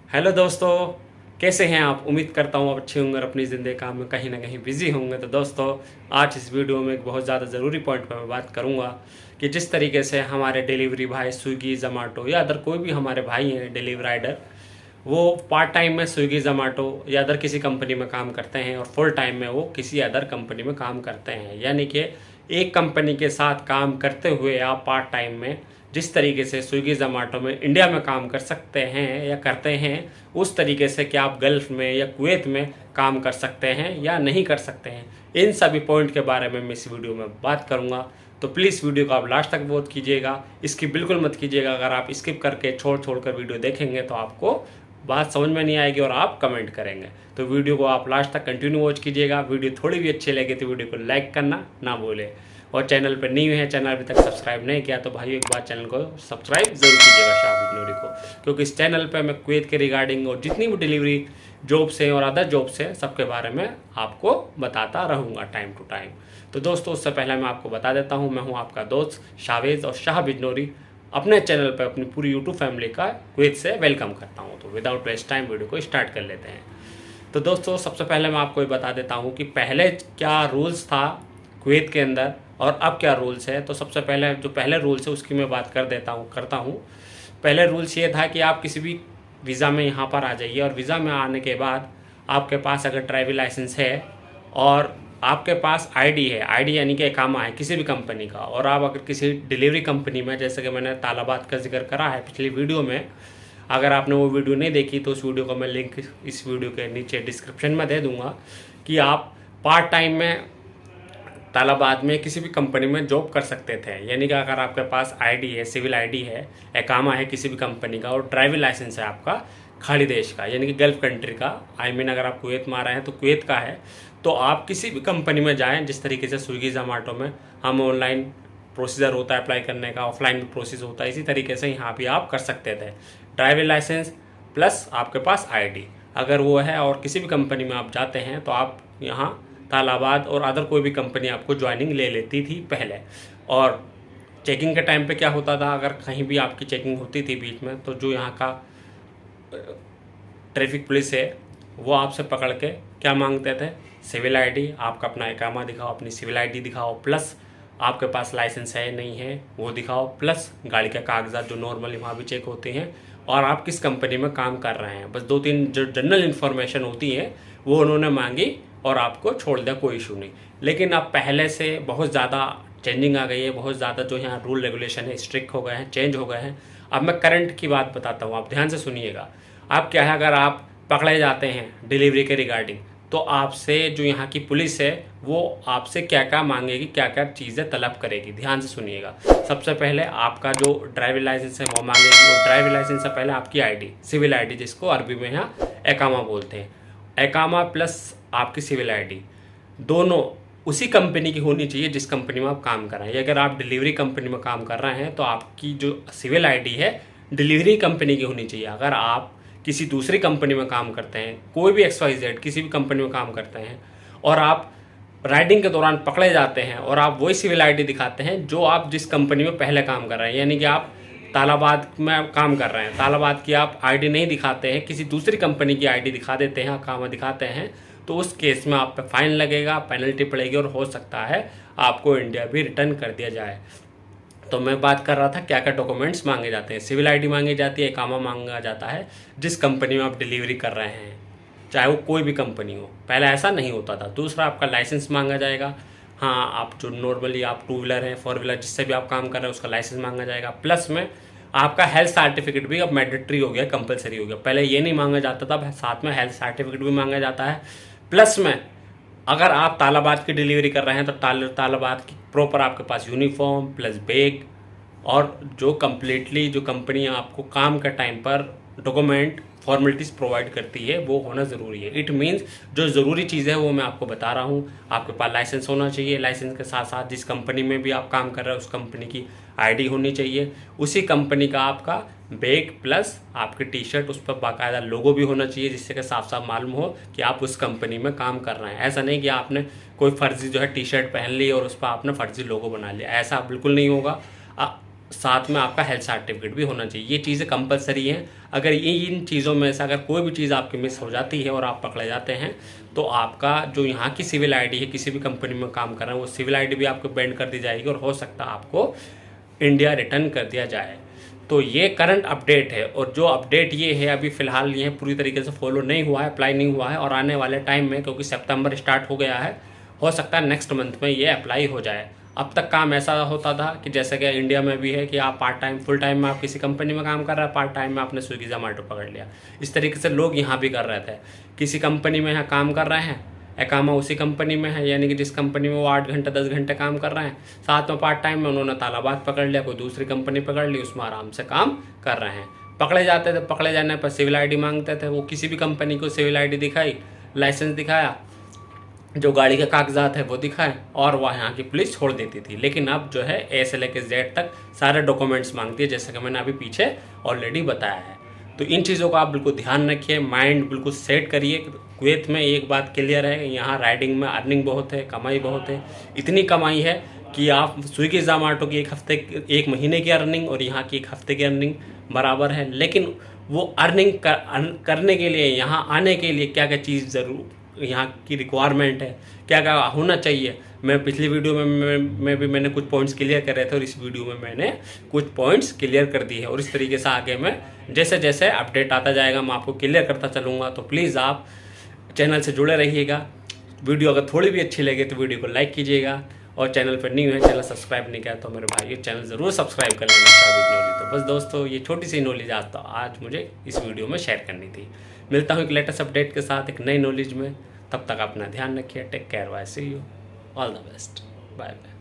Hello दोस्तों, कैसे हैं आप। उम्मीद करता हूँ आप अच्छे होंगे और अपनी ज़िंदगी काम में कहीं ना कहीं बिजी होंगे। तो दोस्तों, आज इस वीडियो में एक बहुत ज़्यादा ज़रूरी पॉइंट पर मैं बात करूँगा कि जिस तरीके से हमारे डिलीवरी भाई स्विगी ज़ोमाटो या अदर कोई भी हमारे भाई हैं डिलीवरी राइडर, वो पार्ट टाइम में स्विगी ज़ोमाटो या अदर किसी कंपनी में काम करते हैं और फुल टाइम में वो किसी अदर कंपनी में काम करते हैं। यानी कि एक कंपनी के साथ काम करते हुए आप पार्ट टाइम में जिस तरीके से स्विगी ज़ोमाटो में इंडिया में काम कर सकते हैं या करते हैं, उस तरीके से क्या आप गल्फ़ में या कुवैत में काम कर सकते हैं या नहीं कर सकते हैं, इन सभी पॉइंट के बारे में मैं इस वीडियो में बात करूंगा। तो प्लीज़ वीडियो को आप लास्ट तक वॉच कीजिएगा, स्किप बिल्कुल मत कीजिएगा। अगर आप स्किप करके छोड़ कर वीडियो देखेंगे तो आपको बात समझ में नहीं आएगी और आप कमेंट करेंगे। तो वीडियो को आप लास्ट तक कंटिन्यू वॉच कीजिएगा। वीडियो थोड़ी भी अच्छी लगे तो वीडियो को लाइक करना ना भूले, और चैनल पर न्यू है, चैनल अभी तक सब्सक्राइब नहीं किया तो भाई एक बार चैनल को सब्सक्राइब जरूर कीजिएगा शाह बिजनौरी को, क्योंकि इस चैनल पे मैं कुवैत के रिगार्डिंग और जितनी भी डिलीवरी जॉब्स हैं और अदर जॉब्स हैं सबके बारे में आपको बताता रहूँगा टाइम टू टाइम। तो दोस्तों, उससे पहले मैं आपको बता देता हूँ, मैं हूँ आपका दोस्त शावेज और शाह बिजनौरी। अपने चैनल पर अपनी पूरी यूट्यूब फैमिली का कुवैत से वेलकम करता हूँ। तो विदाउट वेस्ट टाइम वीडियो को स्टार्ट कर लेते हैं। तो दोस्तों, सबसे पहले मैं आपको ये बता देता हूँ कि पहले क्या रूल्स था कुवैत के अंदर और अब क्या रूल्स है। तो सबसे पहले जो पहले रूल्स है उसकी मैं बात करता हूँ। पहले रूल्स ये था कि आप किसी भी वीज़ा में यहाँ पर आ जाइए, और वीज़ा में आने के बाद आपके पास अगर ड्राइविंग लाइसेंस है और आपके पास आईडी है, आईडी यानी कि इकामा है किसी भी कंपनी का, और आप अगर किसी डिलीवरी कंपनी में, जैसे कि मैंने तालाबाद का जिक्र करा है पिछली वीडियो में, अगर आपने वो वीडियो नहीं देखी तो उस वीडियो को मैं लिंक इस वीडियो के नीचे डिस्क्रिप्शन में दे दूँगा, कि आप पार्ट टाइम में तालाबाद में किसी भी कंपनी में जॉब कर सकते थे। यानी कि अगर आपके पास आईडी है, सिविल आईडी है, इकामा है किसी भी कंपनी का और ड्राइविंग लाइसेंस है आपका खाड़ी देश का, यानी कि गल्फ़ कंट्री का, अगर आप कुवैत में आ रहे हैं तो कुवैत का है, तो आप किसी भी कंपनी में जाएं। जिस तरीके से स्विगी ज़ोमाटो में हम ऑनलाइन प्रोसीजर होता है अप्लाई करने का, ऑफलाइन प्रोसेस होता है, इसी तरीके से यहाँ भी आप कर सकते थे। ड्राइविंग लाइसेंस प्लस आपके पास आईडी अगर वो है और किसी भी कंपनी में आप जाते हैं तो आप यहाँ तालाबाद और अदर कोई भी कंपनी आपको ज्वाइनिंग ले लेती थी पहले। और चेकिंग के टाइम पे क्या होता था, अगर कहीं भी आपकी चेकिंग होती थी बीच में, तो जो यहाँ का ट्रैफिक पुलिस है वो आपसे पकड़ के क्या मांगते थे, सिविल आईडी, आपका अपना इकामा दिखाओ, अपनी सिविल आईडी दिखाओ, प्लस आपके पास लाइसेंस है नहीं है वो दिखाओ, प्लस गाड़ी के कागजात जो नॉर्मली वहाँ भी चेक होते हैं, और आप किस कंपनी में काम कर रहे हैं। बस 2-3 जो जनरल इन्फॉर्मेशन होती हैं वो उन्होंने मांगी और आपको छोड़ दिया, कोई इशू नहीं। लेकिन अब पहले से बहुत ज़्यादा चेंजिंग आ गई है, बहुत ज़्यादा जो यहाँ रूल रेगुलेशन है स्ट्रिक्ट हो गए हैं, चेंज हो गए हैं। अब मैं करंट की बात बताता हूँ, आप ध्यान से सुनिएगा। अब क्या है, अगर आप पकड़े जाते हैं डिलीवरी के रिगार्डिंग, तो आपसे जो यहाँ की पुलिस है वो आपसे क्या क्या मांगेगी, क्या क्या चीज़ें तलब करेगी, ध्यान से सुनिएगा। सबसे पहले आपका जो ड्राइविंग लाइसेंस है वो मांगेगी, और ड्राइविंग लाइसेंस से पहले आपकी आईडी, सिविल आईडी जिसको अरबी में यहाँ इकामा बोलते हैं, इकामा प्लस आपकी सिविल आईडी दोनों उसी कंपनी की होनी चाहिए जिस कंपनी में आप काम कर रहे हैं। अगर आप डिलीवरी कंपनी में काम कर रहे हैं तो आपकी जो सिविल आईडी है डिलीवरी कंपनी की होनी चाहिए। अगर आप किसी दूसरी कंपनी में काम करते हैं, कोई भी XYZ किसी भी कंपनी में काम करते हैं, और आप राइडिंग के दौरान पकड़े जाते हैं और आप वही सिविल आईडी दिखाते हैं जो आप जिस कंपनी में पहले काम कर रहे हैं, यानी कि आप तालाबाद में काम कर रहे हैं, तालाबाद की आप आईडी नहीं दिखाते हैं, किसी दूसरी कंपनी की आईडी दिखा देते हैं, काम दिखाते हैं, तो उस केस में आप पे फाइन लगेगा, पेनल्टी पड़ेगी और हो सकता है आपको इंडिया भी रिटर्न कर दिया जाए। तो मैं बात कर रहा था क्या क्या डॉक्यूमेंट्स मांगे जाते हैं। सिविल आईडी मांगी जाती है, इकामा मांगा जाता है जिस कंपनी में आप डिलीवरी कर रहे हैं, चाहे वो कोई भी कंपनी हो। पहले ऐसा नहीं होता था। दूसरा, आपका लाइसेंस मांगा जाएगा। हाँ, आप जो नॉर्मली आप 2 व्हीलर है, 4 व्हीलर जिससे भी आप काम कर रहे हैं उसका लाइसेंस मांगा जाएगा। प्लस में आपका हेल्थ सर्टिफिकेट भी अब मैंडेटरी हो गया, कंपलसरी हो गया। पहले ये नहीं मांगा जाता था, साथ में हेल्थ सर्टिफिकेट भी मांगा जाता है। प्लस में अगर आप तालाबाद की डिलीवरी कर रहे हैं तो तालाबाद की प्रॉपर आपके पास यूनिफॉर्म प्लस बैग, और जो कम्प्लीटली जो कंपनी आपको काम के टाइम पर डॉक्यूमेंट फॉर्मेलिटीज़ प्रोवाइड करती है वो होना ज़रूरी है। इट मीन्स जो ज़रूरी चीज़ है वो मैं आपको बता रहा हूँ। आपके पास लाइसेंस होना चाहिए, लाइसेंस के साथ साथ जिस कंपनी में भी आप काम कर रहे हैं उस कंपनी की आईडी होनी चाहिए, उसी कंपनी का आपका बैग प्लस आपकी टी-शर्ट, उस पर बाकायदा लोगो भी होना चाहिए जिससे कि साफ साफ मालूम हो कि आप उस कंपनी में काम कर रहे हैं। ऐसा नहीं कि आपने कोई फर्जी जो है टी-शर्ट पहन ली और उस पर आपने फर्जी लोगो बना लिया, ऐसा बिल्कुल नहीं होगा। साथ में आपका हेल्थ सर्टिफिकेट भी होना चाहिए। ये चीज़ें कंपलसरी हैं। अगर इन चीज़ों में से अगर कोई भी चीज़ आपकी मिस हो जाती है और आप पकड़े जाते हैं तो आपका जो यहाँ की सिविल आईडी है, किसी भी कंपनी में काम कर रहे हैं, वो सिविल आईडी भी आपको बैंड कर दी जाएगी और हो सकता है आपको इंडिया रिटर्न कर दिया जाए। तो ये करंट अपडेट है, और जो अपडेट ये है अभी फ़िलहाल ये पूरी तरीके से फॉलो नहीं हुआ है, अप्लाई नहीं हुआ है, और आने वाले टाइम में क्योंकि सितंबर स्टार्ट हो गया है, हो सकता है नेक्स्ट मंथ में ये अप्लाई हो जाए। अब तक काम ऐसा होता था कि जैसे कि इंडिया में भी है कि आप पार्ट टाइम, फुल टाइम में आप किसी कंपनी में काम कर रहे हैं, पार्ट टाइम में आपने स्विगी जोमेटो पकड़ लिया। इस तरीके से लोग यहाँ भी कर रहे थे। किसी कंपनी में यहाँ काम कर रहे हैं, एकामा उसी कंपनी में है, यानी कि जिस कंपनी में वो 8 घंटे 10 घंटे काम कर रहे हैं, साथ में पार्ट टाइम में उन्होंने तालाबाद पकड़ लिया, कोई दूसरी कंपनी पकड़ ली, उसमें आराम से काम कर रहे हैं। पकड़े जाते थे, पकड़े जाने पर सिविल आईडी मांगते थे। वो किसी भी कंपनी को सिविल आईडी दिखाई, लाइसेंस दिखाया, जो गाड़ी के कागजात है वो दिखाए, और वह यहाँ की पुलिस छोड़ देती थी। लेकिन अब जो है ए से लेकर जेड तक सारे डॉक्यूमेंट्स मांगती है, जैसे कि मैंने अभी पीछे ऑलरेडी बताया है। तो इन चीज़ों का आप बिल्कुल ध्यान रखिए, माइंड बिल्कुल सेट करिए। कुवैत में एक बात क्लियर है, यहाँ राइडिंग में अर्निंग बहुत है, कमाई बहुत है। इतनी कमाई है कि आप स्विगी जोमेटो की एक महीने की अर्निंग और यहाँ की एक हफ्ते की अर्निंग बराबर है। लेकिन वो अर्निंग करने के लिए, यहाँ आने के लिए क्या क्या चीज़ ज़रूर यहाँ की रिक्वायरमेंट है, क्या क्या होना चाहिए, मैं पिछली वीडियो में भी मैंने कुछ पॉइंट्स क्लियर कर रहे थे, और इस वीडियो में मैंने कुछ पॉइंट्स क्लियर कर दिए हैं। और इस तरीके से आगे मैं जैसे जैसे अपडेट आता जाएगा मैं आपको क्लियर करता चलूँगा। तो प्लीज़ आप चैनल से जुड़े रहिएगा। वीडियो अगर थोड़ी भी अच्छी लगे तो वीडियो को लाइक कीजिएगा, और चैनल पर न्यू है, चैनल सब्सक्राइब नहीं किया तो मेरे भाई चैनल ज़रूर सब्सक्राइब कर लेना। तो बस दोस्तों, ये छोटी सी नॉलेज आज मुझे इस वीडियो में शेयर करनी थी। मिलता हूँ एक लेटेस्ट अपडेट के साथ एक नई नॉलेज में। तब तक अपना ध्यान रखिए। Take care, bye, see you, all the best, bye bye.